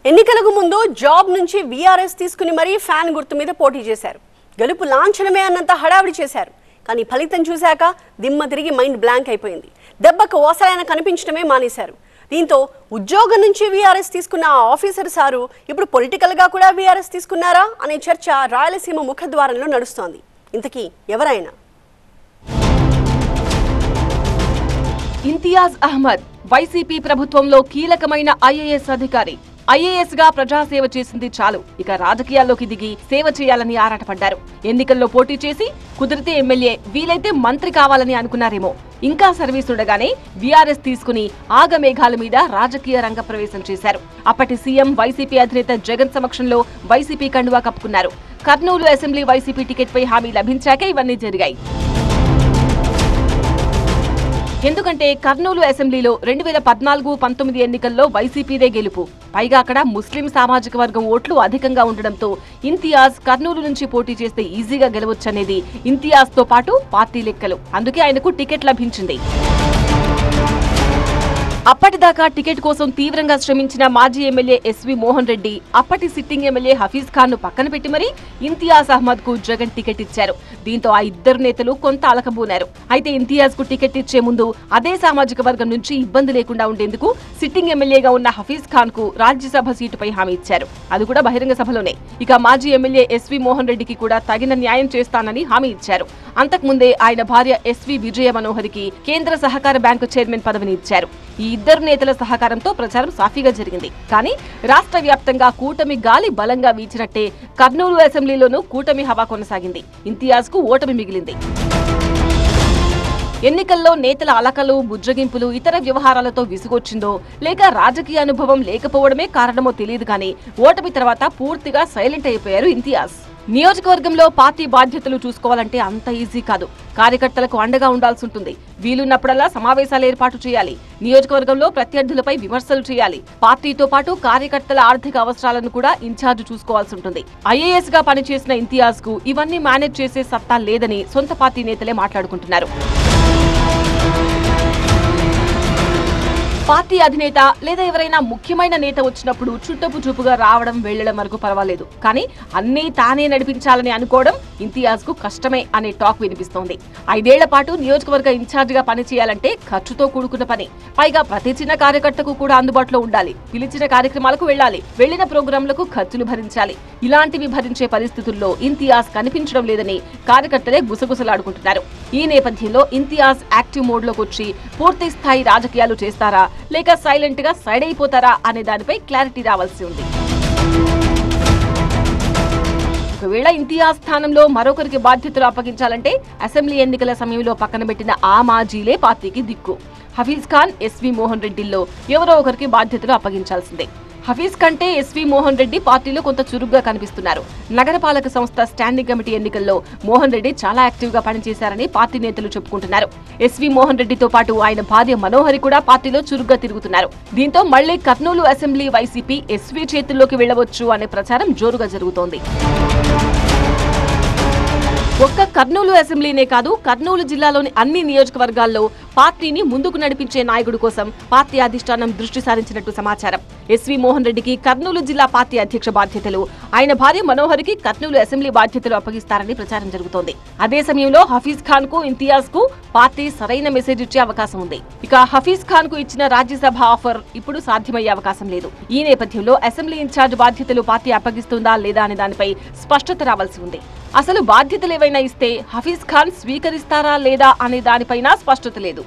ఎన్నికలకు ముందు జాబ్ నుంచి వీఆర్ఎస్ తీసుకుని మరీ ఫ్యాన్ గుర్తు మీద పోటీ చేశారు. గెలుపు లాంఛనమే అన్నంత హడావిడి చేశారు. కానీ ఫలితం చూశాక దిమ్మ తిరిగి మైండ్ బ్లాంక్ అయిపోయింది. దెబ్బకు ఓసరైన కనిపించడమే మానేశారు. దీంతో ఉద్యోగం నుంచి వీఆర్ఎస్ తీసుకున్న ఆ ఆఫీసర్ సారు ఇప్పుడు పొలిటికల్గా కూడా వీఆర్ఎస్ తీసుకున్నారా అనే చర్చ రాయలసీమ ముఖద్వారంలో నడుస్తోంది. ఇంతకీ ఎవరైనా? ఇంతియాజ్ అహ్మద్ వైసీపీ ప్రభుత్వంలో కీలకమైన ఐఏఎస్ అధికారి. ఐఏఎస్ గా ప్రజాసేవ చేసింది చాలు, ఇక రాజకీయాల్లోకి దిగి సేవ చేయాలని ఆరాటపడ్డారు. ఎన్నికల్లో పోటీ చేసి కుదిరితే ఎమ్మెల్యే, వీలైతే మంత్రి కావాలని అనుకున్నారేమో. ఇంకా సర్వీస్ ఉండగానే వీఆర్ఎస్ తీసుకుని ఆగమేఘాల మీద రాజకీయ రంగ ప్రవేశం చేశారు. అప్పటి సీఎం వైసీపీ అధినేత జగన్ సమక్షంలో వైసీపీ కండువా కప్పుకున్నారు. కర్నూలు అసెంబ్లీ వైసీపీ టికెట్ పై హామీ లభించాకే ఇవన్నీ జరిగాయి. ఎందుకంటే కర్నూలు అసెంబ్లీలో 2014-19 ఎన్నికల్లో వైసీపీదే గెలుపు. పైగా అక్కడ ముస్లిం సామాజిక వర్గం ఓట్లు అధికంగా ఉండడంతో ఇంతియాజ్ కర్నూలు నుంచి పోటీ చేస్తే ఈజీగా గెలవొచ్చనేది ఇంతియాజ్ తో పాటు పార్టీ లెక్కలు. అందుకే ఆయనకు టికెట్ లభించింది. అప్పటిదాకా టికెట్ కోసం తీవ్రంగా శ్రమించిన మాజీ ఎమ్మెల్యే ఎస్వి మోహన్ రెడ్డి, అప్పటి సిట్టింగ్ ఎమ్మెల్యే హఫీజ్ ఖాన్ ను పక్కన పెట్టి మరీ ఇంతియాజ్ అహ్మద్ కు జగన్ టికెట్ ఇచ్చారు. దీంతో ఆ ఇద్దరు నేతలు కొంత అలకబూనారు. అయితే ఇంతియాజ్ కు టికెట్ ఇచ్చే ముందు అదే సామాజిక వర్గం నుంచి ఇబ్బంది లేకుండా ఉండేందుకు సిట్టింగ్ ఎమ్మెల్యేగా ఉన్న హఫీజ్ ఖాన్ కు రాజ్యసభ సీటుపై హామీ ఇచ్చారు. అది కూడా బహిరంగ సభలోనే. ఇక మాజీ ఎమ్మెల్యే ఎస్వి మోహన్ రెడ్డికి కూడా తగిన న్యాయం చేస్తానని హామీ ఇచ్చారు. అంతకుముందే ఆయన భార్య ఎస్వి విజయ మనోహరికి కేంద్ర సహకార బ్యాంకు చైర్మన్ పదవిని ఇచ్చారు. ఈ ఇద్దరు నేతల సహకారంతో ప్రచారం సాఫీగా జరిగింది. కానీ రాష్ట్ర వ్యాప్తంగా కూటమి గాలి బలంగా వీచినట్టే కర్నూలు అసెంబ్లీలోనూ కూటమి హవా కొనసాగింది. ఇంతియాజ్ కు ఓటమి మిగిలింది. ఎన్నికల్లో నేతల అలకలు, బుజ్జగింపులు, ఇతర వ్యవహారాలతో విసుగొచ్చిందో లేక రాజకీయ అనుభవం లేకపోవడమే కారణమో తెలియదు కానీ ఓటమి తర్వాత పూర్తిగా సైలెంట్ అయిపోయారు ఇంతియాజ్. నియోజకవర్గంలో పార్టీ బాధ్యతలు చూసుకోవాలంటే అంత ఈజీ కాదు. కార్యకర్తలకు అండగా ఉండాల్సి ఉంటుంది. వీలున్నప్పుడల్లా సమావేశాలు ఏర్పాటు చేయాలి. నియోజకవర్గంలో ప్రత్యర్థులపై విమర్శలు చేయాలి. పార్టీతో పాటు కార్యకర్తల ఆర్థిక అవసరాలను కూడా ఇన్ఛార్జ్ చూసుకోవాల్సి ఉంటుంది. ఐఏఎస్ గా పనిచేసిన ఇంతియాజ్ కు ఇవన్నీ మేనేజ్ చేసే సత్తా లేదని సొంత పార్టీ నేతలే మాట్లాడుకుంటున్నారు. పార్టీ అధినేత లేదా ఎవరైనా ముఖ్యమైన నేత వచ్చినప్పుడు చుట్టపు చూపుగా రావడం వెళ్లడం వరకు పర్వాలేదు. కానీ అన్నీ తానే నడిపించాలని అనుకోవడం ఇంతియాజ్ కు కష్టమే అనే టాక్ వినిపిస్తోంది. 5 ఏళ్ల పాటు నియోజకవర్గ ఇన్ఛార్జ్ గా పనిచేయాలంటే ఖర్చుతో కూడుకున్న పని. పైగా ప్రతి చిన్న కార్యకర్తకు కూడా అందుబాటులో ఉండాలి. పిలిచిన కార్యక్రమాలకు వెళ్లాలి. వెళ్లిన ప్రోగ్రాంలకు ఖర్చులు భరించాలి. ఇలాంటివి భరించే పరిస్థితుల్లో ఇంతియాజ్ కనిపించడం లేదని కార్యకర్తలే గుసగుసలాడుకుంటున్నారు. ఈ నేపథ్యంలో ఇంతియాజ్ యాక్టివ్ మోడ్ లోకి వచ్చి పూర్తి స్థాయి రాజకీయాలు చేస్తారా లేక సైలెంట్ గా సైడ్ అయిపోతారా అనే దానిపై క్లారిటీ రావాల్సి ఉంది. ఒకవేళ ఇంతియాజ్ స్థానంలో మరొకరికి బాధ్యతలు అప్పగించాలంటే అసెంబ్లీ ఎన్నికల సమయంలో పక్కన పెట్టిన ఆ మాజీలే పార్టీకి దిక్కు. హఫీజ్ ఖాన్, ఎస్వి మోహన్ రెడ్డిల్లో ఎవరో ఒకరికి బాధ్యతలు అప్పగించాల్సిందే. హఫీజ్ కంటే ఎస్వి మోహన్ రెడ్డి పార్టీలో కొంత చురుగ్గా కనిపిస్తున్నారు. నగరపాలక సంస్థ స్టాండింగ్ కమిటీ ఎన్నికల్లో మోహన్ రెడ్డి చాలా యాక్టివ్ గా పనిచేశారని పార్టీ నేతలు చెప్పుకుంటున్నారు. ఎస్వి మోహన్ రెడ్డితో పాటు ఆయన భార్య మనోహరి కూడా పార్టీలో చురుగ్గా తిరుగుతున్నారు. దీంతో మళ్లీ కర్నూలు అసెంబ్లీ వైసీపీ ఎస్వి చేతుల్లోకి వెళ్లవచ్చు అనే ప్రచారం జోరుగా జరుగుతోంది. ఒక్క కర్నూలు అసెంబ్లీనే కాదు, కర్నూలు జిల్లాలోని అన్ని నియోజకవర్గాల్లో పార్టీని ముందుకు నడిపించే నాయకుడి కోసం పార్టీ అధిష్టానం దృష్టి సారించినట్టు సమాచారం. ఎస్వి మోహన్ రెడ్డికి కర్నూలు జిల్లా పార్టీ అధ్యక్ష బాధ్యతలు, ఆయన భార్య మనోహరికి కర్నూలు అసెంబ్లీ బాధ్యతలు అప్పగిస్తారని ప్రచారం జరుగుతోంది. అదే సమయంలో హఫీజ్ ఖాన్ కు, ఇంతియాజ్ కు పార్టీ సరైన మెసేజ్ ఇచ్చే అవకాశం ఉంది. ఇక హఫీజ్ ఖాన్ కు ఇచ్చిన రాజ్యసభ ఆఫర్ ఇప్పుడు సాధ్యమయ్యే అవకాశం లేదు. ఈ నేపథ్యంలో అసెంబ్లీ ఇన్ఛార్జ్ బాధ్యతలు పార్టీ అప్పగిస్తుందా లేదా అనే దానిపై స్పష్టత రావాల్సి ఉంది. అసలు బాధ్యతలు ఏవైనా ఇస్తే హఫీజ్ ఖాన్ స్వీకరిస్తారా లేదా అనే దానిపైన స్పష్టత లేదు.